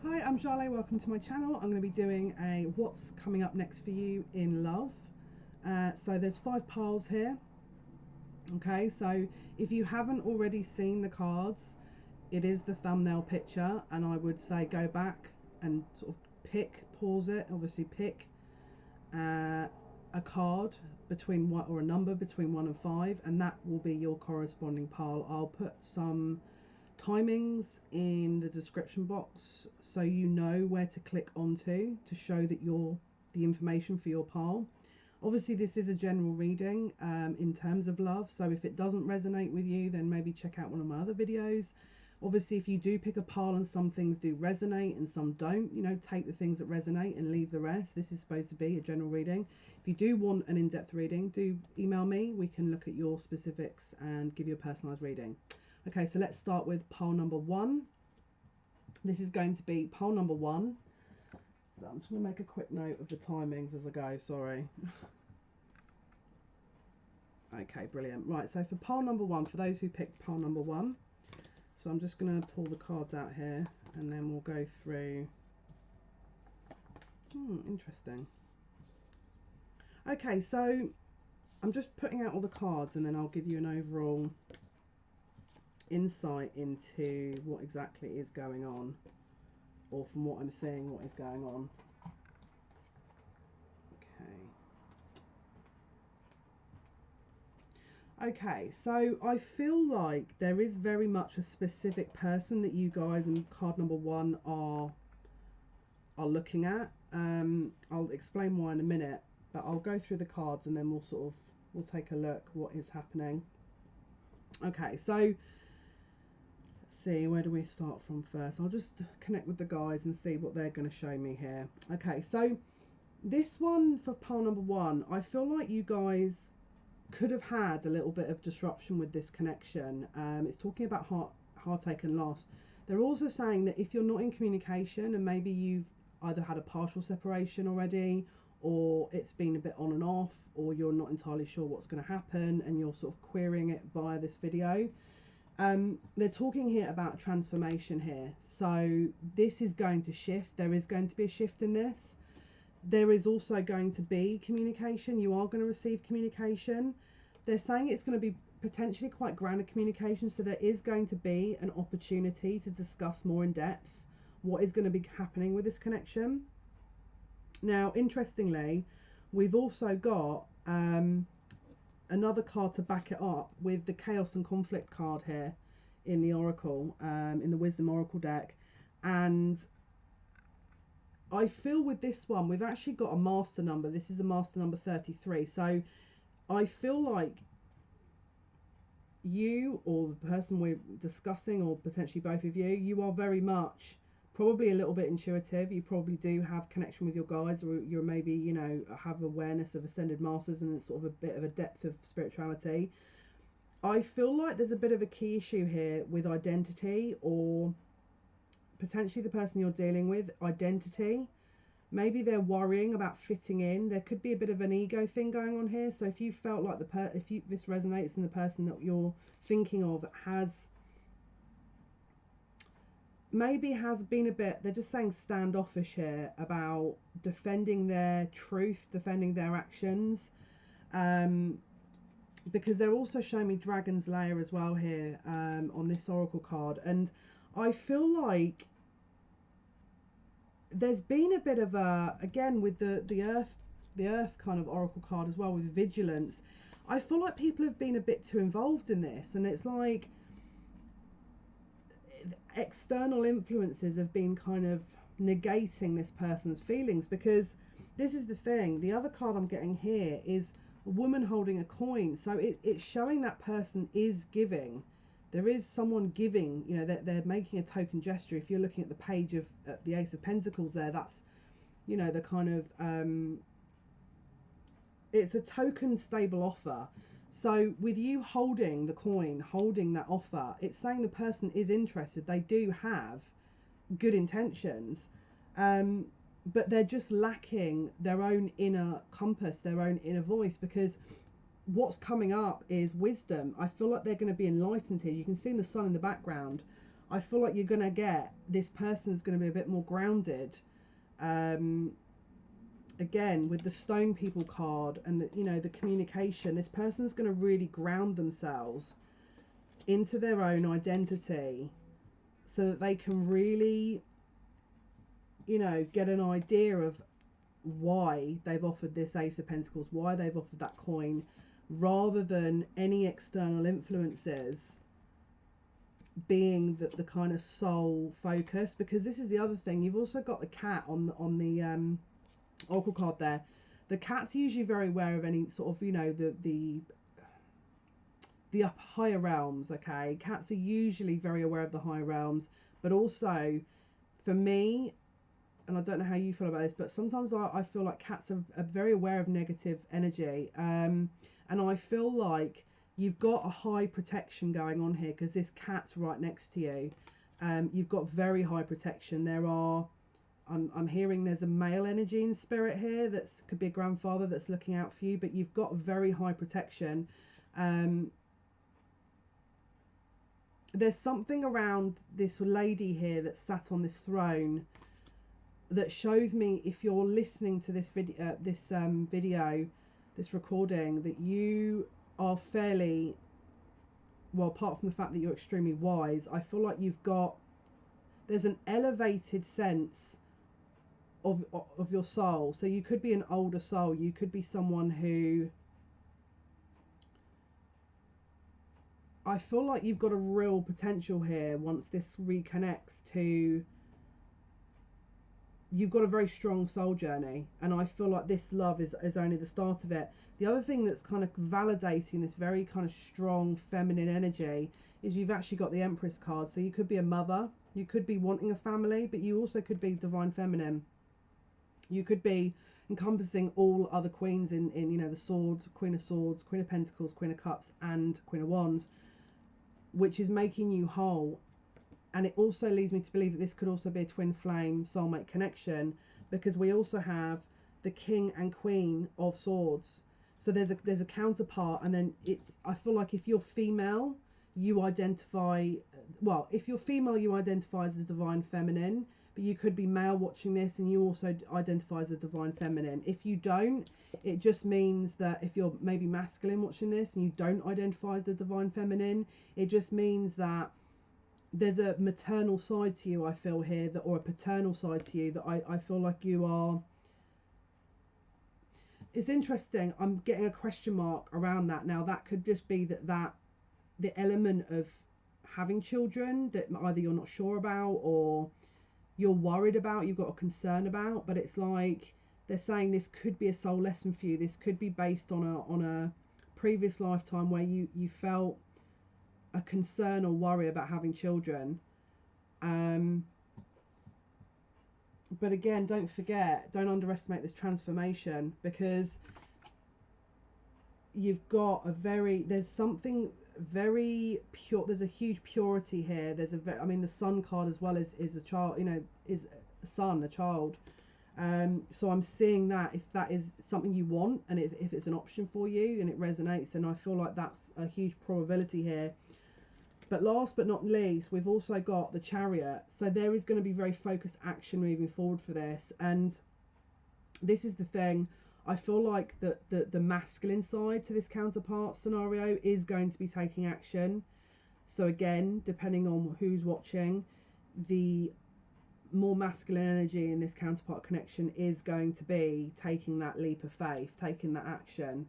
Hi, I'm Jale, welcome to my channel. I'm going to be doing a what's coming up next for you in love. So there's 5 piles here. Okay, so if you haven't already seen the cards, it is the thumbnail picture, and I would say go back and sort of pause it, obviously pick a card between one, or a number between 1 and 5, and that will be your corresponding pile. I'll put some timings in the description box so you know where to click onto to show that you're the information for your pile. Obviously this is a general reading in terms of love, so if it doesn't resonate with you, then maybe check out one of my other videos. Obviously if you do pick a pile and some things do resonate and some don't, you know, take the things that resonate and leave the rest. This is supposed to be a general reading. If you do want an in-depth reading, do email me. We can look at your specifics and give you a personalized reading. Okay, so let's start with pile number 1. This is going to be pile number 1. So I'm just going to make a quick note of the timings as I go, sorry. Okay, brilliant. Right, so for pile number 1, for those who picked pile number 1, so I'm just going to pull the cards out here and then we'll go through. Interesting. Okay, so I'm just putting out all the cards and then I'll give you an overall insight into what exactly is going on, or from what I'm seeing, what is going on. Okay, so I feel like there is very much a specific person that you guys in card number 1 are looking at. I'll explain why in a minute, but I'll go through the cards and then we'll take a look what is happening. Okay, so see, where do we start from first? I'll just connect with the guys and see what they're going to show me here. Okay, so this one for pile number 1, I feel like you guys could have had a little bit of disruption with this connection. It's talking about heartache and loss. They're also saying that if you're not in communication and maybe you've either had a partial separation already, or it's been a bit on and off, or you're not entirely sure what's going to happen and you're sort of querying it via this video, they're talking here about transformation here. So this is going to shift. There is going to be a shift in this. There is also going to be communication. You are going to receive communication. They're saying it's going to be potentially quite grounded communication, so there is going to be an opportunity to discuss more in depth what is going to be happening with this connection. Now, interestingly, we've also got another card to back it up with the Chaos and Conflict card here in the Oracle, in the Wisdom Oracle deck. And I feel with this one, we've actually got a master number. This is a master number 33. So I feel like you, or the person we're discussing, or potentially both of you, you are very much probably a little bit intuitive. You probably do have connection with your guides, or you're maybe, you know, have awareness of ascended masters and sort of a bit of a depth of spirituality. I feel like there's a bit of a key issue here with identity, or potentially the person you're dealing with, identity. Maybe they're worrying about fitting in. There could be a bit of an ego thing going on here. So if you felt like this resonates and the person that you're thinking of has been a bit, they're just saying standoffish here about defending their truth, defending their actions, because they're also showing me Dragon's Lair as well here on this Oracle card. And I feel like there's been a bit of a, again with the earth kind of Oracle card as well, with vigilance. I feel like people have been a bit too involved in this, and it's like external influences have been kind of negating this person's feelings. Because this is the thing, the other card I'm getting here is a woman holding a coin, so it's showing that person is giving. There is someone giving, you know, they're making a token gesture. If you're looking at the page of the Ace of Pentacles there, that's, you know, the kind of, it's a token stable offer. So with you holding the coin, holding that offer, it's saying the person is interested. They do have good intentions, but they're just lacking their own inner compass, their own inner voice, because what's coming up is wisdom. I feel like they're going to be enlightened here. You can see the sun in the background. I feel like you're going to get, this person's going to be a bit more grounded. Again, with the stone people card and the, you know, the communication, this person's going to really ground themselves into their own identity so that they can really, you know, get an idea of why they've offered this Ace of Pentacles, why they've offered that coin, rather than any external influences being the kind of sole focus. Because this is the other thing, you've also got the cat on the oracle card there. The cat's usually very aware of any sort of, you know, the higher realms. Okay, cats are usually very aware of the higher realms, but also for me, and I don't know how you feel about this, but sometimes I feel like cats are very aware of negative energy, and I feel like you've got a high protection going on here because this cat's right next to you. You've got very high protection. There are, I'm hearing there's a male energy in spirit here that could be a grandfather that's looking out for you, but you've got very high protection. There's something around this lady here that sat on this throne that shows me, if you're listening to this video, this recording, that you are fairly, well, apart from the fact that you're extremely wise, I feel like there's an elevated sense of your soul. So you could be an older soul, you could be someone who, I feel like you've got a real potential here once this reconnects to, you've got a very strong soul journey, and I feel like this love is only the start of it. The other thing that's kind of validating this very kind of strong feminine energy is you've actually got the Empress card. So you could be a mother, you could be wanting a family, but you also could be divine feminine. You could be encompassing all other queens in you know, the swords, Queen of Pentacles, Queen of Cups, and Queen of Wands, which is making you whole. And it also leads me to believe that this could also be a twin flame soulmate connection, because we also have the King and Queen of Swords. So there's a counterpart, and then I feel like if you're female, you identify, well, if you're female, you identify as the divine feminine, but you could be male watching this and you also identify as a divine feminine. If you don't, it just means that if you're maybe masculine watching this and you don't identify as the divine feminine, it just means that there's a maternal side to you, I feel here, that, or a paternal side to you, that I feel like you are. It's interesting, I'm getting a question mark around that. Now that could just be that the element of having children that either you're not sure about or you're worried about, you've got a concern about, but it's like they're saying this could be a soul lesson for you. This could be based on a previous lifetime where you felt a concern or worry about having children. But again, don't underestimate this transformation, because you've got there's something very pure, there's a huge purity here. I mean, the Sun card as well is a child, you know, is a son, a child. So I'm seeing that if that is something you want, and if it's an option for you and it resonates, and I feel like that's a huge probability here. But last but not least, we've also got the Chariot. So there is going to be very focused action moving forward for this. And this is the thing. I feel like the masculine side to this counterpart scenario is going to be taking action. So again, depending on who's watching, the more masculine energy in this counterpart connection is going to be taking that leap of faith, taking that action.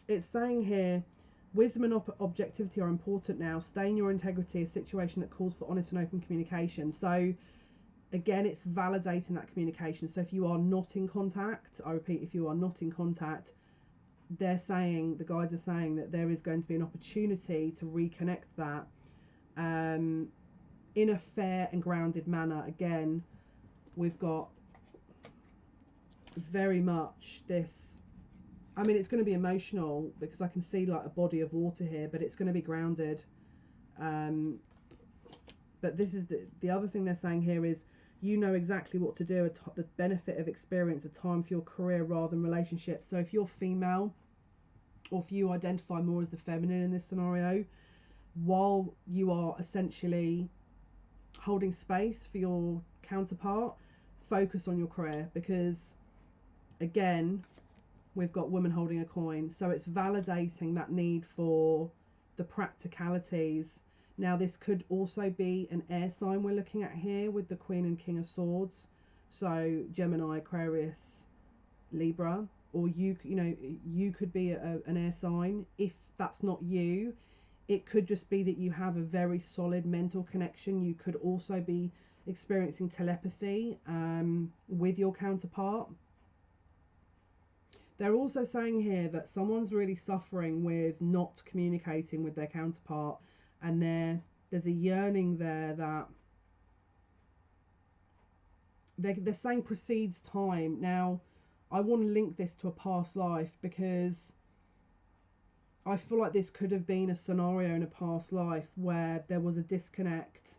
It's saying here, wisdom and objectivity are important now. Stay in your integrity, a situation that calls for honest and open communication. So again, it's validating that communication. So if you are not in contact, I repeat, if you are not in contact, they're saying, the guides are saying that there is going to be an opportunity to reconnect that in a fair and grounded manner. Again, we've got very much this, I mean, it's going to be emotional because I can see like a body of water here, but it's going to be grounded. But this is the other thing they're saying here is, you know exactly what to do, the benefit of experience, a time for your career rather than relationships. So if you're female, or if you identify more as the feminine in this scenario, while you are essentially holding space for your counterpart, focus on your career, because again, we've got women holding a coin, so it's validating that need for the practicalities. Now this could also be an air sign we're looking at here with the Queen and King of Swords, so Gemini, Aquarius, Libra, or you know, you could be an air sign. If that's not you, it could just be that you have a very solid mental connection. You could also be experiencing telepathy with your counterpart. They're also saying here that someone's really suffering with not communicating with their counterpart, and there's a yearning there that they're saying precedes time. Now, I want to link this to a past life, because I feel like this could have been a scenario in a past life where there was a disconnect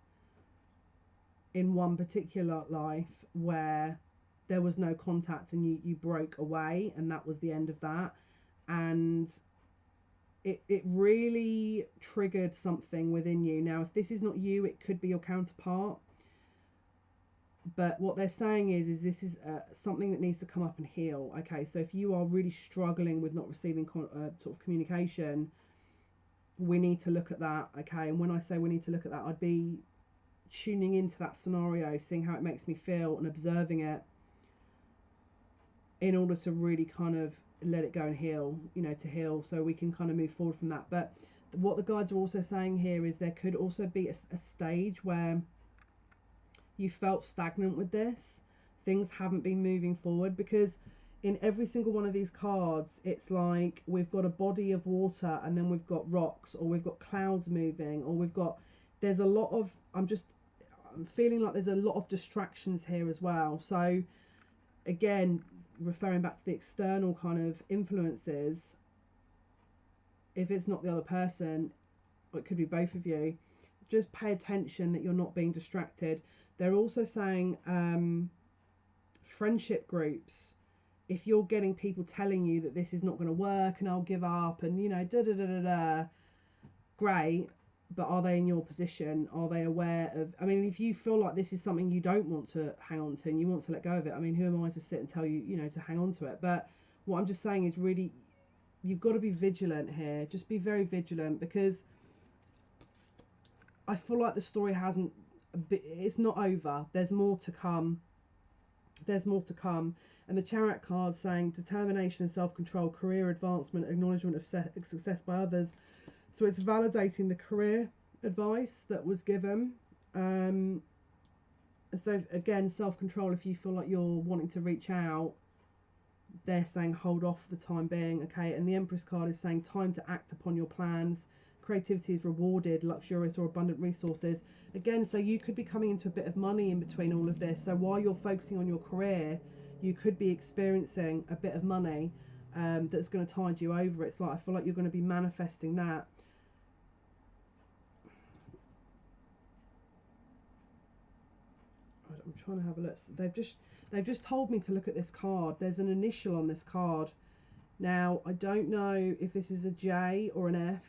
in one particular life where there was no contact, and you broke away, and that was the end of that. And it really triggered something within you. Now, if this is not you, it could be your counterpart. But what they're saying is this is something that needs to come up and heal. Okay, so if you are really struggling with not receiving sort of communication, we need to look at that. Okay, and when I say we need to look at that, I'd be tuning into that scenario, seeing how it makes me feel, and observing it in order to really kind of let it go and heal, you know, to heal, so we can kind of move forward from that. But what the guides are also saying here is there could also be a stage where you felt stagnant with this. Things haven't been moving forward, because in every single one of these cards, it's like we've got a body of water, and then we've got rocks, or we've got clouds moving, or there's a lot of, I'm feeling like there's a lot of distractions here as well. So again, referring back to the external kind of influences, if it's not the other person, or it could be both of you, just pay attention that you're not being distracted. They're also saying friendship groups. If you're getting people telling you that this is not going to work and I'll give up and, you know, great, but are they in your position? Are they aware of, I mean, if you feel like this is something you don't want to hang on to and you want to let go of it, I mean, who am I to sit and tell you, you know, to hang on to it? But what I'm just saying is really, you've got to be vigilant here. Just be very vigilant, because I feel like the story it's not over. There's more to come. There's more to come. And the Chariot card saying determination and self-control, career advancement, acknowledgement of success by others. So it's validating the career advice that was given. So again, self-control, if you feel like you're wanting to reach out, they're saying hold off for the time being. Okay, and the Empress card is saying time to act upon your plans. Creativity is rewarded, luxurious or abundant resources. Again, so you could be coming into a bit of money in between all of this. So while you're focusing on your career, you could be experiencing a bit of money that's going to tide you over. It's like, I feel like you're going to be manifesting that. I'm trying to have a look. They've just told me to look at this card. There's an initial on this card. Now, I don't know if this is a J or an F,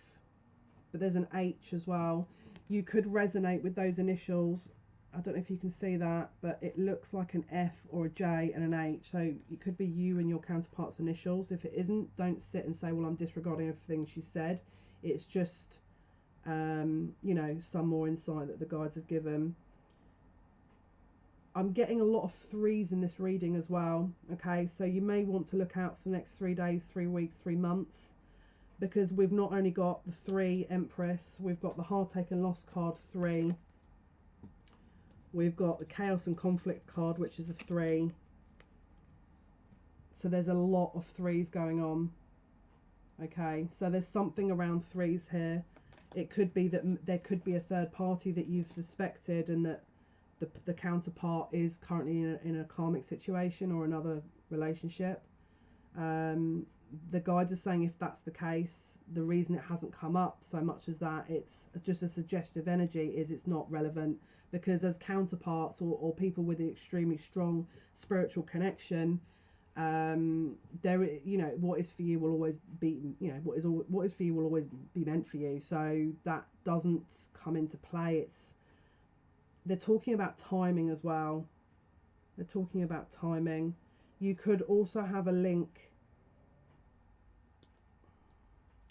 but there's an H as well. You could resonate with those initials. I don't know if you can see that, but it looks like an F or a J and an H. So it could be you and your counterpart's initials. If it isn't, don't sit and say, well, I'm disregarding everything she said. It's just, you know, some more insight that the guides have given. I'm getting a lot of threes in this reading as well. Okay, so you may want to look out for the next 3 days, 3 weeks, 3 months, because we've not only got the 3 Empress, we've got the Heartache and Loss card 3, we've got the Chaos and Conflict card, which is the 3. So there's a lot of 3s going on. Okay, so there's something around 3s here. It could be that there could be a third party that you've suspected, and that the counterpart is currently in a karmic situation or another relationship. The guides are saying if that's the case, the reason it hasn't come up so much as that it's just a suggestive energy is it's not relevant, because as counterparts or people with an extremely strong spiritual connection, You know, what is for you will always be, you know, what is for you will always be meant for you. So that doesn't come into play. They're talking about timing as well. They're talking about timing. You could also have a link.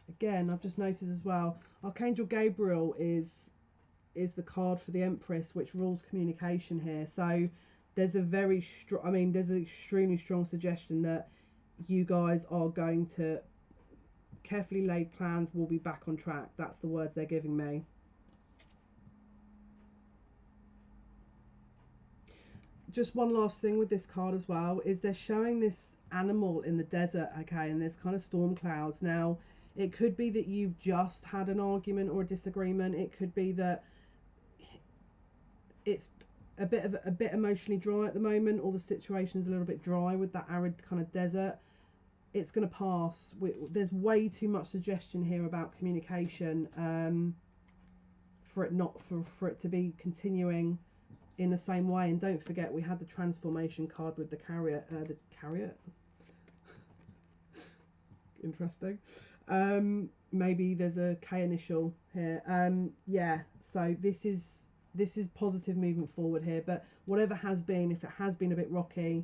Again, I've just noticed as well, Archangel Gabriel is the card for the Empress, which rules communication here. So there's a very strong, I mean, there's an extremely strong suggestion that you guys are going to, carefully laid plans will be back on track. That's the words they're giving me. Just one last thing with this card as well is they're showing this animal in the desert, okay, and there's kind of storm clouds. Now, it could be that you've just had an argument or a disagreement. It could be that it's a bit emotionally dry at the moment, or the situation's a little bit dry with that arid kind of desert. It's going to pass. There's way too much suggestion here about communication for it to be continuing in the same way. And don't forget, we had the transformation card with the chariot. Interesting. Maybe there's a K initial here. Yeah, so this is positive movement forward here. But whatever has been, if it has been a bit rocky,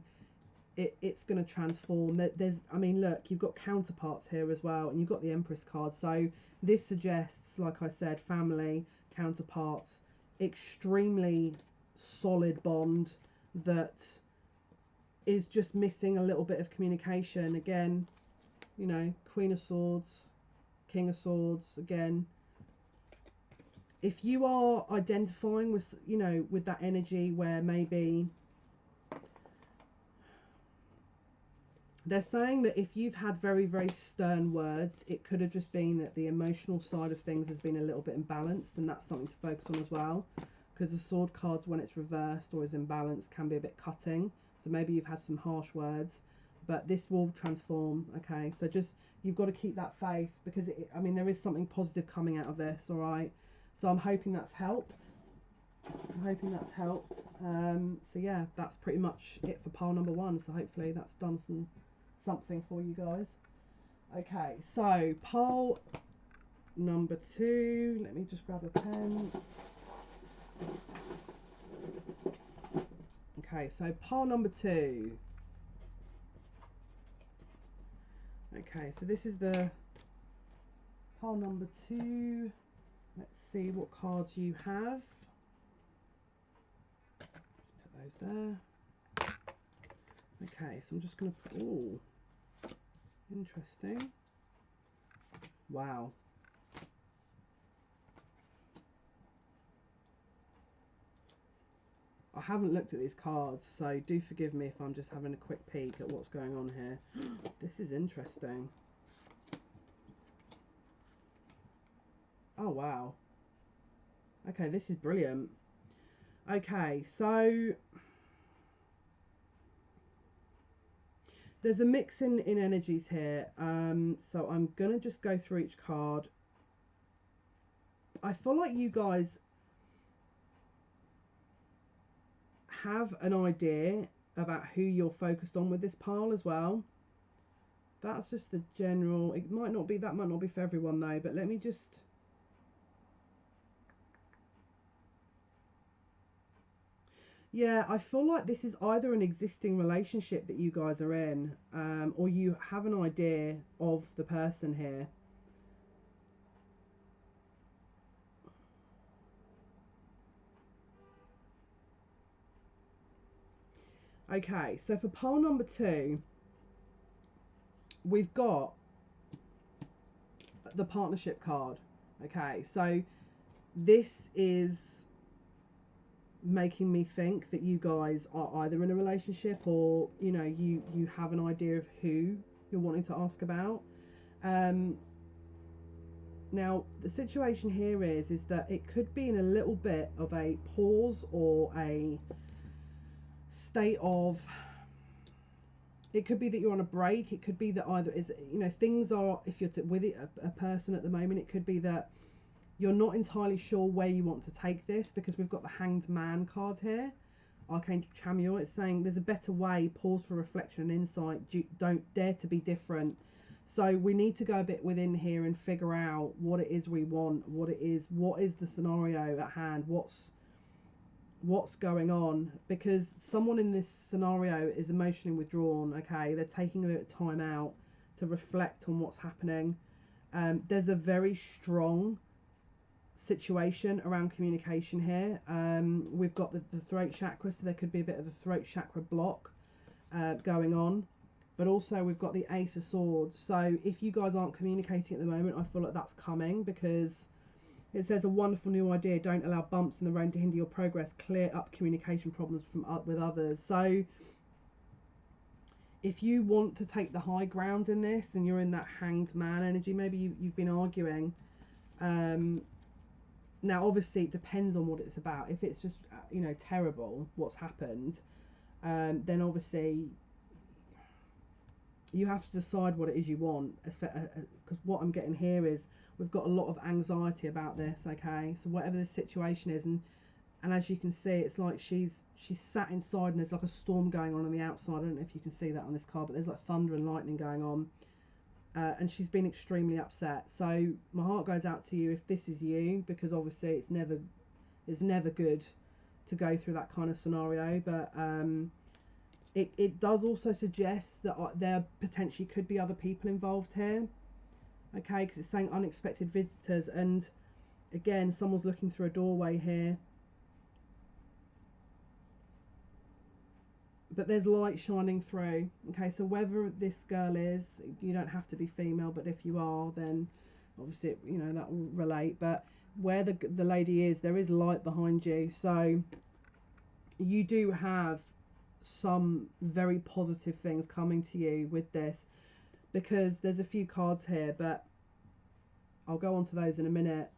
it's going to transform. I mean, look, you've got counterparts here as well, and you've got the Empress card. So this suggests, like I said, family, counterparts, extremely solid bond that is just missing a little bit of communication. Again, you know, Queen of Swords, King of Swords. Again, if you are identifying with, you know, with that energy where maybe they're saying that if you've had very, very stern words, it could have just been that the emotional side of things has been a little bit imbalanced, and that's something to focus on as well, because the sword cards, when it's reversed or is imbalanced, can be a bit cutting. So maybe you've had some harsh words, but this will transform. Okay, so just, you've got to keep that faith, because I mean, there is something positive coming out of this. All right, so I'm hoping that's helped. So yeah, that's pretty much it for pile number 1. So hopefully that's done something for you guys. Okay, so pile number 2, let me just grab a pen. Okay, so pile number 2. Okay, so this is the pile number 2. Let's see what cards you have. Let's put those there. Okay, so I'm just going to put, oh, interesting. Wow. I haven't looked at these cards, so do forgive me if I'm just having a quick peek at what's going on here. This is interesting. Oh, wow. Okay, this is brilliant. Okay, so there's a mix in energies here. So I'm going to just go through each card. I feel like you guys have an idea about who you're focused on with this pile as well. That's just the general. It might not be, that might not be for everyone though, but let me just, yeah, I feel like this is either an existing relationship that you guys are in, or you have an idea of the person here. Okay, so for pile number 2, we've got the partnership card. Okay, so this is making me think that you guys are either in a relationship, or you know, you have an idea of who you're wanting to ask about. Now the situation here is that it could be in a little bit of a pause or a state of, it could be that you're on a break. It could be that either is, you know, things are, if you're with a person at the moment, it could be that you're not entirely sure where you want to take this, because we've got the Hanged Man card here. Archangel Chamuel, it's saying there's a better way, pause for reflection and insight, don't dare to be different. So we need to go a bit within here and figure out what it is we want, what is the scenario at hand, what's going on, because someone in this scenario is emotionally withdrawn. Okay, they're taking a bit of time out to reflect on what's happening. There's a very strong situation around communication here. We've got the throat chakra, so there could be a bit of a throat chakra block going on, but also we've got the Ace of Swords. So if you guys aren't communicating at the moment, I feel like that's coming, because it says a wonderful new idea, don't allow bumps in the road to hinder your progress, clear up communication problems with others. So if you want to take the high ground in this and you're in that hanged man energy, maybe you've been arguing. Now, obviously, it depends on what it's about. If it's just, terrible, what's happened, then obviously you have to decide what it is you want. Because what I'm getting here is we've got a lot of anxiety about this, okay? So whatever the situation is, and as you can see, it's like she's sat inside and there's like a storm going on the outside. I don't know if you can see that on this card, but there's like thunder and lightning going on. And she's been extremely upset. So my heart goes out to you if this is you, because obviously it's never good to go through that kind of scenario. But it does also suggest that there potentially could be other people involved here. Okay, because it's saying unexpected visitors, and again, someone's looking through a doorway here. But there's light shining through. Okay, so whether this girl is, you don't have to be female, but if you are, then obviously that will relate. But where the lady is, there is light behind you, so you do have some very positive things coming to you with this, because there's a few cards here, but I'll go on to those in a minute.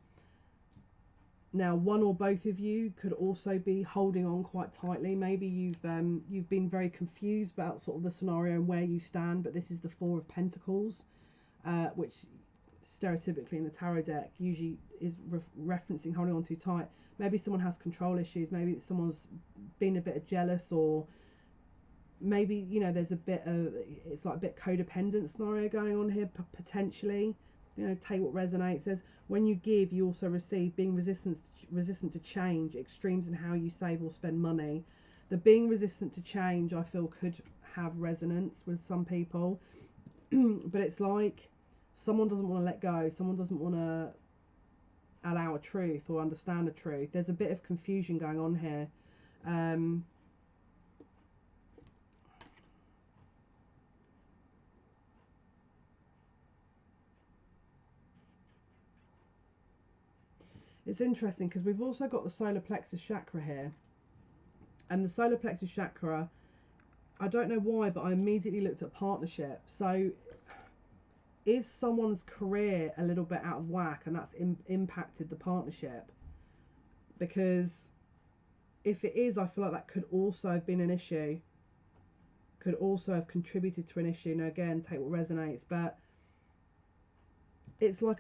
Now, one or both of you could also be holding on quite tightly. Maybe you've been very confused about sort of the scenario and where you stand, but this is the Four of Pentacles, which stereotypically in the tarot deck usually is referencing holding on too tight. Maybe someone has control issues. Maybe someone's been a bit jealous, or maybe there's a bit of, it's like a bit codependent scenario going on here potentially. Take what resonates. It says, when you give, you also receive. Being resistant to change, extremes in how you save or spend money. The being resistant to change, I feel, could have resonance with some people. But it's like someone doesn't want to let go. Someone doesn't want to allow a truth or understand a truth. There's a bit of confusion going on here. It's interesting because we've also got the solar plexus chakra here, and the solar plexus chakra, I don't know why, but I immediately looked at partnership. So is someone's career a little bit out of whack, and that's impacted the partnership? Because if it is, I feel like that could also have been an issue, could also have contributed to an issue. Now again, take what resonates, but it's like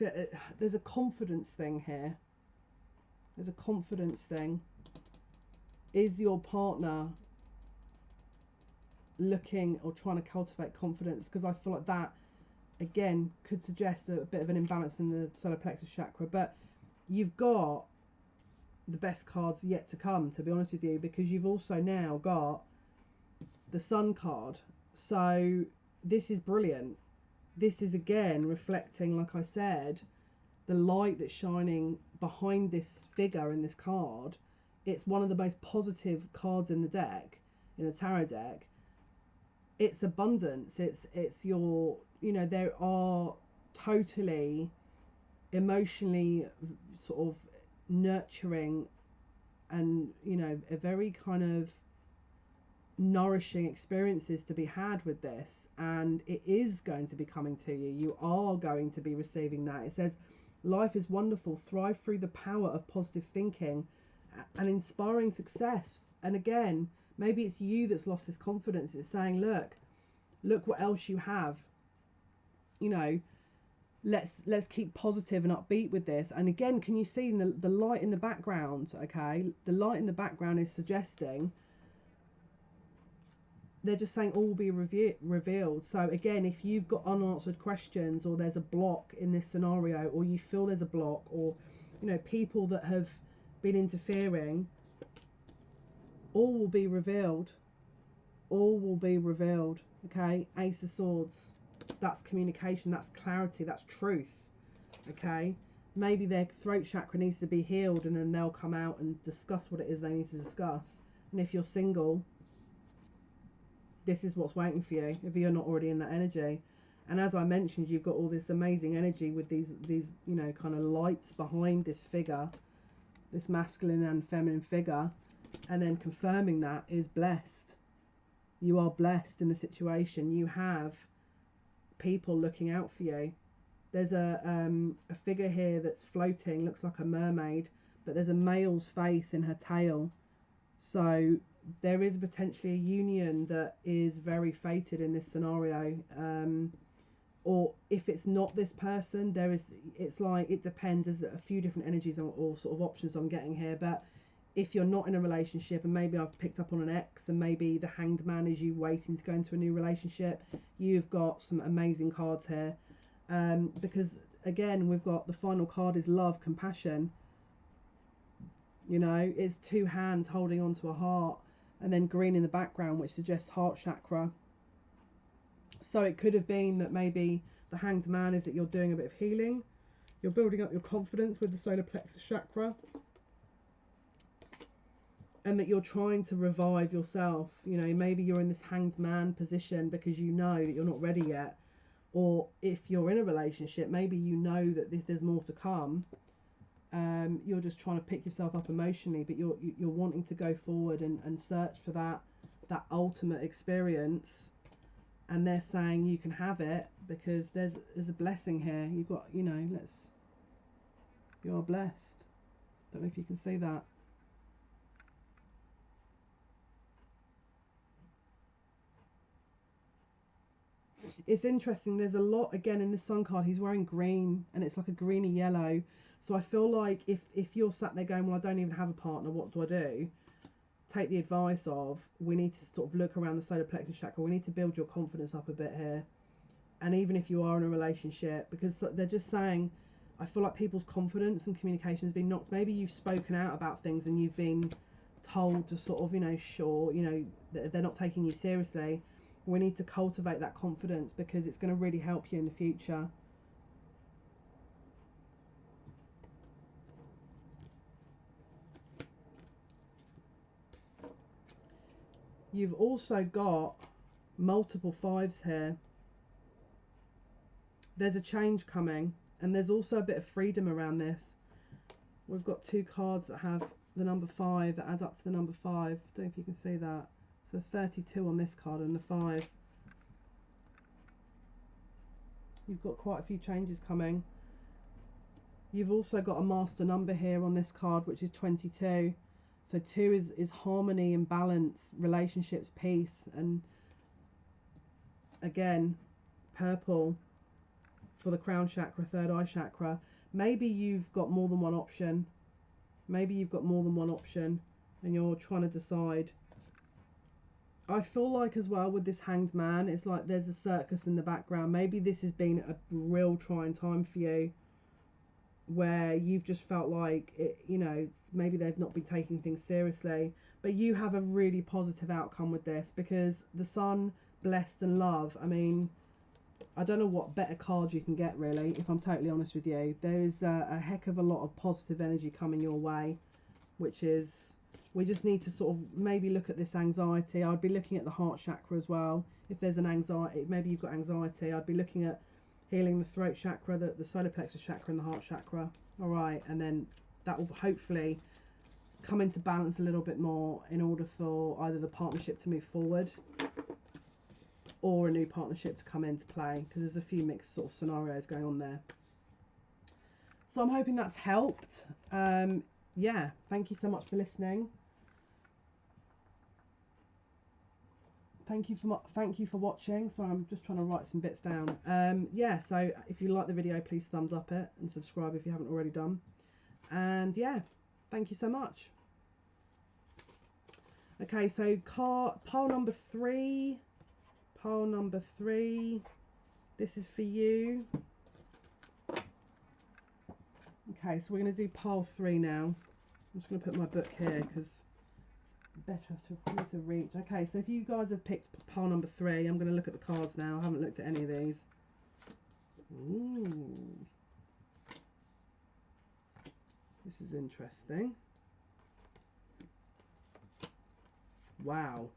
there's a confidence thing here. There's a confidence thing. Is your partner looking or trying to cultivate confidence? Because I feel like that, again, could suggest a bit of an imbalance in the solar plexus chakra. But you've got the best cards yet to come, to be honest with you, because you've also now got the Sun card. So this is brilliant. This is, again, reflecting, like I said, the light that's shining behind this figure in this card. It's one of the most positive cards in the deck, in the tarot deck. It's abundance. It's your, there are totally emotionally sort of nurturing and, a very kind of nourishing experiences to be had with this, and it is going to be coming to you. You are going to be receiving that. It says, life is wonderful. Thrive through the power of positive thinking and inspiring success. And again, maybe it's you that's lost this confidence. It's saying, look what else you have. Let's keep positive and upbeat with this. And again, can you see the light in the background? Okay, the light in the background is suggesting they're just saying all will be revealed. So again, if you've got unanswered questions, or there's a block in this scenario, or you feel there's a block, or you know, people that have been interfering, all will be revealed. All will be revealed. Okay, Ace of Swords, that's communication, that's clarity, that's truth. Okay, maybe their throat chakra needs to be healed, and then they'll come out and discuss what it is they need to discuss. And if you're single, this is what's waiting for you, if you're not already in that energy. And as I mentioned, you've got all this amazing energy with these you know, kind of lights behind this figure, this masculine and feminine figure, and then confirming that is blessed. You are blessed in the situation. You have people looking out for you. There's a figure here that's floating, looks like a mermaid, but there's a male's face in her tail. So there is potentially a union that is very fated in this scenario. Or if it's not this person, there is, it's like, it depends. There's a few different energies or sort of options I'm getting here. But if you're not in a relationship, and maybe I've picked up on an ex, and maybe the Hanged Man is you waiting to go into a new relationship, you've got some amazing cards here. Because again, we've got the final card is love, compassion. You know, it's two hands holding onto a heart, and then green in the background, which suggests heart chakra. So it could have been that maybe the Hanged Man is that you're doing a bit of healing, you're building up your confidence with the solar plexus chakra, and that you're trying to revive yourself. You know, maybe you're in this Hanged Man position because you know that you're not ready yet. Or if you're in a relationship, maybe you know that there's more to come. You're just trying to pick yourself up emotionally, but you're wanting to go forward and search for that ultimate experience. And they're saying you can have it because there's a blessing here. You've got, you know, you are blessed. Don't know if you can see that. It's interesting, there's a lot again in the Sun card. He's wearing green, and it's like a greeny yellow. So I feel like if you're sat there going, well, I don't even have a partner, what do I do? Take the advice of, we need to sort of look around the solar plexus chakra. We need to build your confidence up a bit here. And even if you are in a relationship, because they're just saying, I feel like people's confidence and communication has been knocked. Maybe you've spoken out about things and you've been told to sort of, you know, sure, you know, they're not taking you seriously. We need to cultivate that confidence because it's going to really help you in the future. You've also got multiple fives here. There's a change coming, and there's also a bit of freedom around this. We've got two cards that have the number 5 that add up to the number 5. I don't know if you can see that. So 32 on this card and the 5. You've got quite a few changes coming. You've also got a master number here on this card, which is 22. So 2 is harmony and balance, relationships, peace, and again, purple for the crown chakra, third eye chakra. Maybe you've got more than one option. Maybe you've got more than one option and you're trying to decide. I feel like as well with this Hanged Man, it's like there's a circus in the background. Maybe this has been a real trying time for you, where you've just felt like it, you know, maybe they've not been taking things seriously, but you have a really positive outcome with this because the Sun, blessed and love. I mean, I don't know what better card you can get, really, if I'm totally honest with you. There is a heck of a lot of positive energy coming your way, which is, we just need to sort of maybe look at this anxiety. I'd be looking at the heart chakra as well. If there's an anxiety, maybe you've got anxiety, I'd be looking at healing the throat chakra, the solar plexus chakra and the heart chakra. All right, and then that will hopefully come into balance a little bit more in order for either the partnership to move forward or a new partnership to come into play, because there's a few mixed sort of scenarios going on there. So I'm hoping that's helped. Yeah, thank you so much for listening. Thank you for watching. So I'm just trying to write some bits down. Yeah, so if you like the video, please thumbs up it and subscribe if you haven't already done. And yeah, thank you so much. Okay, so pile number 3. Pile number 3. This is for you. Okay, so we're going to do pile 3 now. I'm just going to put my book here because it's better for me to reach. Okay, so if you guys have picked pile number 3, I'm going to look at the cards now. I haven't looked at any of these. Ooh. This is interesting. Wow.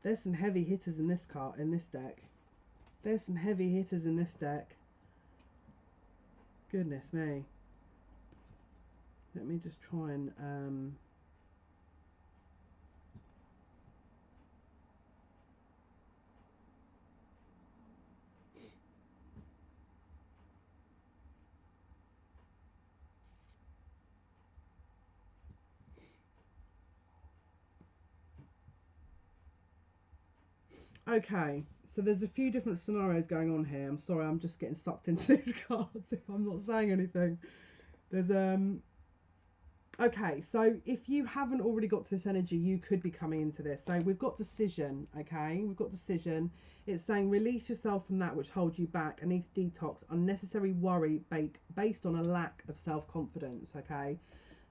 There's some heavy hitters in this card, in this deck. There's some heavy hitters in this deck. Goodness me. Let me just try and okay, so there's a few different scenarios going on here. I'm sorry, I'm just getting sucked into these cards if I'm not saying anything. There's okay, so if you haven't already got to this energy, you could be coming into this. So we've got decision, okay? We've got decision. It's saying release yourself from that which holds you back and need to detox unnecessary worry based on a lack of self-confidence, okay?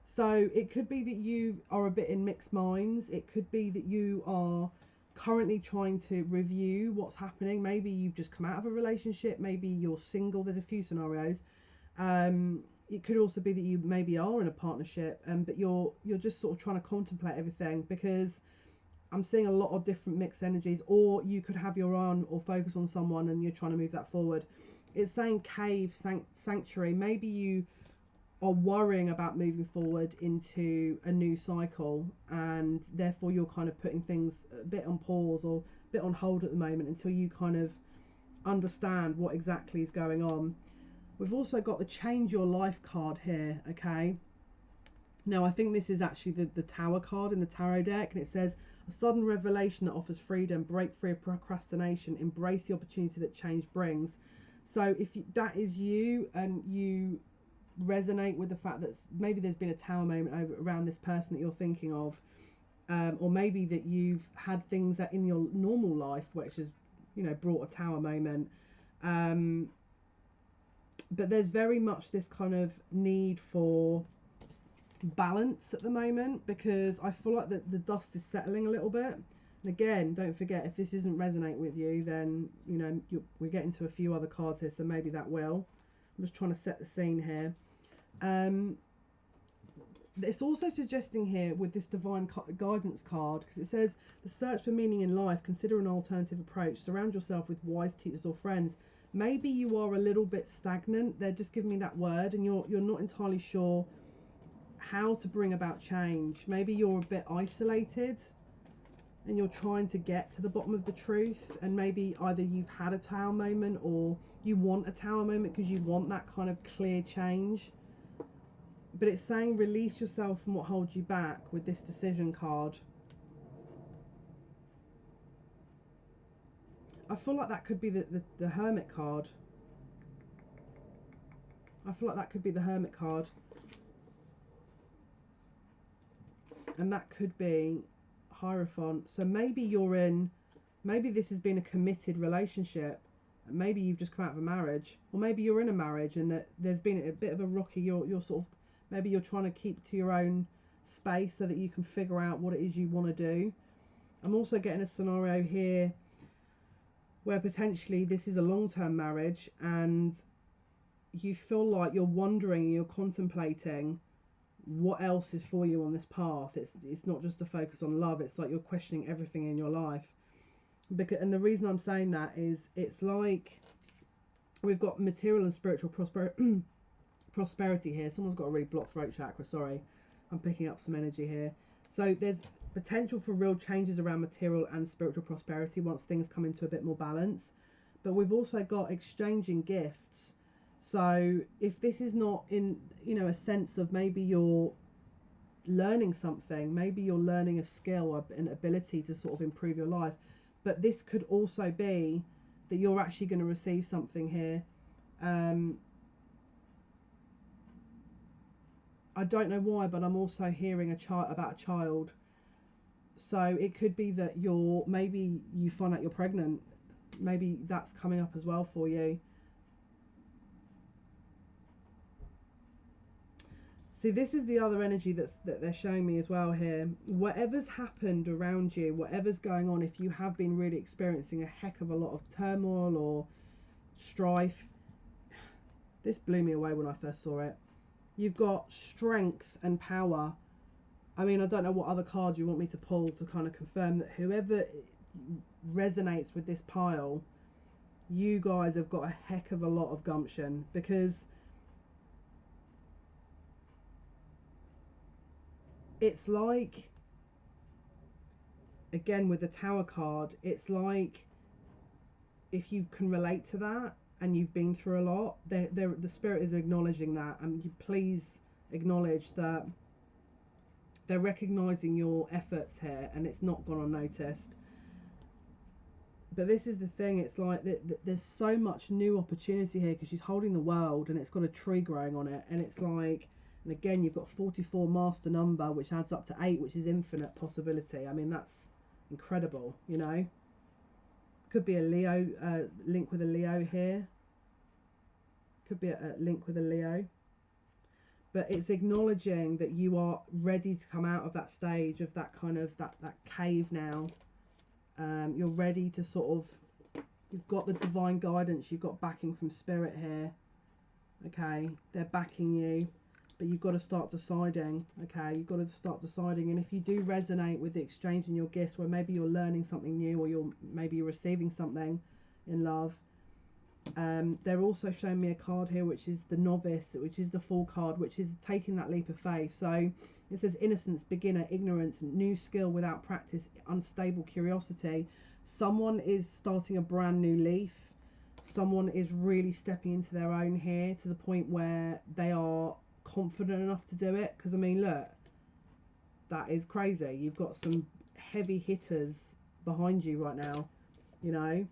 So it could be that you are a bit in mixed minds. It could be that you are currently trying to review what's happening. Maybe you've just come out of a relationship. Maybe you're single. There's a few scenarios. It could also be that you maybe are in a partnership, but you're just sort of trying to contemplate everything, because I'm seeing a lot of different mixed energies. Or you could have your eye on or focus on someone and you're trying to move that forward. It's saying cave, sanctuary. Maybe you are worrying about moving forward into a new cycle, and therefore you're kind of putting things a bit on pause or a bit on hold at the moment until you kind of understand what exactly is going on. We've also got the change your life card here, okay? Now I think this is actually the Tower card in the tarot deck, and it says a sudden revelation that offers freedom, break free of procrastination, embrace the opportunity that change brings. So if that is you and you resonate with the fact that maybe there's been a tower moment around this person that you're thinking of, or maybe that you've had things that in your normal life which has, you know, brought a tower moment, but there's very much this kind of need for balance at the moment, because I feel like the dust is settling a little bit. And again, don't forget, if this isn't resonate with you, then you know we're getting to a few other cards here, so maybe that will. I'm just trying to set the scene here. It's also suggesting here with this divine guidance card, because it says the search for meaning in life, consider an alternative approach, surround yourself with wise teachers or friends. Maybe you are a little bit stagnant. They're just giving me that word, and you're not entirely sure how to bring about change. Maybe you're a bit isolated and you're trying to get to the bottom of the truth, and maybe either you've had a tower moment or you want a tower moment because you want that kind of clear change. But it's saying release yourself from what holds you back with this decision card. I feel like that could be the Hermit card. I feel like that could be the Hermit card. And that could be Hierophant. So maybe you're in, maybe this has been a committed relationship. Maybe you've just come out of a marriage. Or maybe you're in a marriage and that there's been a bit of a rocky, you're sort of, maybe you're trying to keep to your own space so that you can figure out what it is you want to do. I'm also getting a scenario here where potentially this is a long-term marriage and you feel like you're wondering, you're contemplating what else is for you on this path. It's not just a focus on love. It's like you're questioning everything in your life. And the reason I'm saying that is it's like we've got material and spiritual prosperity here. Someone's got a really blocked throat chakra. Sorry, I'm picking up some energy here. So there's potential for real changes around material and spiritual prosperity once things come into a bit more balance. But we've also got exchanging gifts. So if this is not in, you know, a sense of maybe you're learning something, maybe you're learning a skill or an ability to sort of improve your life, but this could also be that you're actually going to receive something here. I don't know why, but I'm also hearing about a child. So it could be that maybe you find out you're pregnant. Maybe that's coming up as well for you. See, this is the other energy that they're showing me as well here. Whatever's happened around you, whatever's going on, if you have been really experiencing a heck of a lot of turmoil or strife, this blew me away when I first saw it. You've got strength and power. I mean, I don't know what other cards you want me to pull to kind of confirm that whoever resonates with this pile, you guys have got a heck of a lot of gumption, because it's like, again with the Tower card, it's like if you can relate to that and you've been through a lot, the spirit is acknowledging that, and you please acknowledge that they're recognizing your efforts here and it's not gone unnoticed. But this is the thing, it's like there's so much new opportunity here, because she's holding the world and it's got a tree growing on it, and it's like, and again you've got 44 master number, which adds up to 8, which is infinite possibility. I mean, that's incredible, you know. Could be a Leo, link with a Leo here. Could be a link with a Leo. But it's acknowledging that you are ready to come out of that stage, of that kind of, that cave now. You're ready to sort of, you've got the divine guidance, you've got backing from spirit here. Okay, they're backing you, but you've got to start deciding. Okay, you've got to start deciding. And if you do resonate with the exchange in your gifts, where maybe you're learning something new, or maybe you're receiving something in love, they're also showing me a card here, which is the novice, which is the Fool card, which is taking that leap of faith. So it says innocence, beginner, ignorance, new skill without practice, unstable curiosity. Someone is starting a brand new leaf. Someone is really stepping into their own here, to the point where they are confident enough to do it. Because I mean, look, that is crazy. You've got some heavy hitters behind you right now, you know.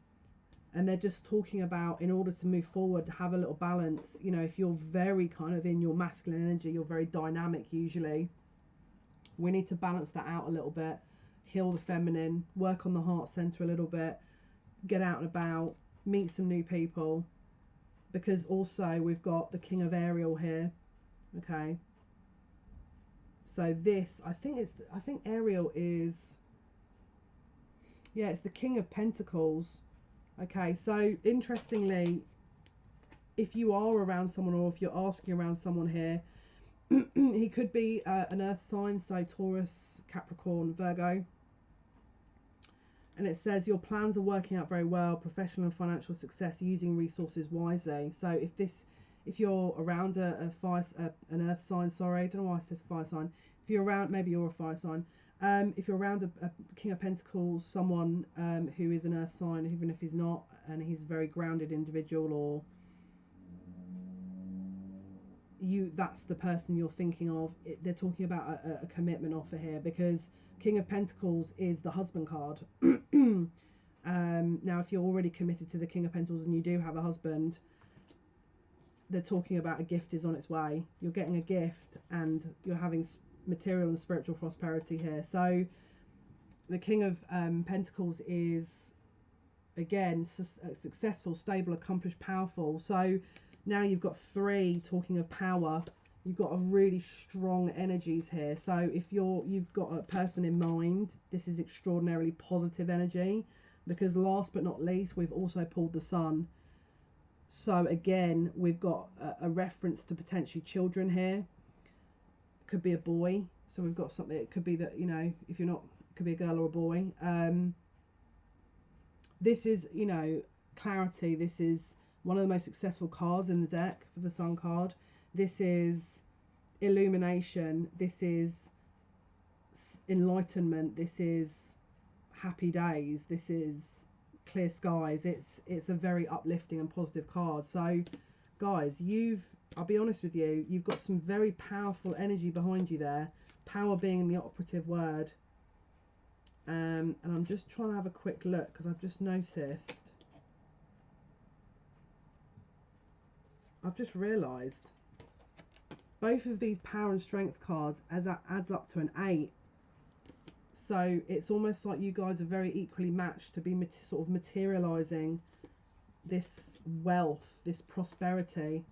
And they're just talking about, in order to move forward, have a little balance. You know, if you're very kind of in your masculine energy, you're very dynamic usually. We need to balance that out a little bit. Heal the feminine, work on the heart center a little bit, get out and about, meet some new people. Because also we've got the King of Ariel here. Okay. So this, I think Ariel is, yeah, it's the King of Pentacles. Okay, so interestingly, if you are around someone, or if you're asking around someone here, he could be an earth sign, so Taurus, Capricorn, Virgo. And it says your plans are working out very well, professional and financial success, using resources wisely. So if you're around an earth sign, sorry, I don't know why I said fire sign. If you're around, maybe you're a fire sign. If you're around a King of Pentacles, someone who is an earth sign, even if he's not, and he's a very grounded individual, or that's the person you're thinking of. They're talking about a commitment offer here, because King of Pentacles is the husband card. Now, if you're already committed to the King of Pentacles and you do have a husband, they're talking about a gift is on its way. You're getting a gift, and you're having material and spiritual prosperity here. So the King of Pentacles is, again, successful, stable, accomplished, powerful. So now you've got 3, talking of power. You've got a really strong energies here. So if you've got a person in mind, this is extraordinarily positive energy, because last but not least, we've also pulled the Sun. So again, we've got a reference to potentially children here. Could be a boy, so we've got something. It could be that, you know, if you're not, it could be a girl or a boy. This is, you know, clarity. This is one of the most successful cards in the deck for the Sun card. This is illumination. This is enlightenment. This is happy days. This is clear skies. It's a very uplifting and positive card. So guys, I'll be honest with you, you've got some very powerful energy behind you there. Power being the operative word. And I'm just trying to have a quick look, because I've just noticed, I've just realised both of these power and strength cards adds up to an 8. So it's almost like you guys are very equally matched to be sort of materializing this wealth, this prosperity,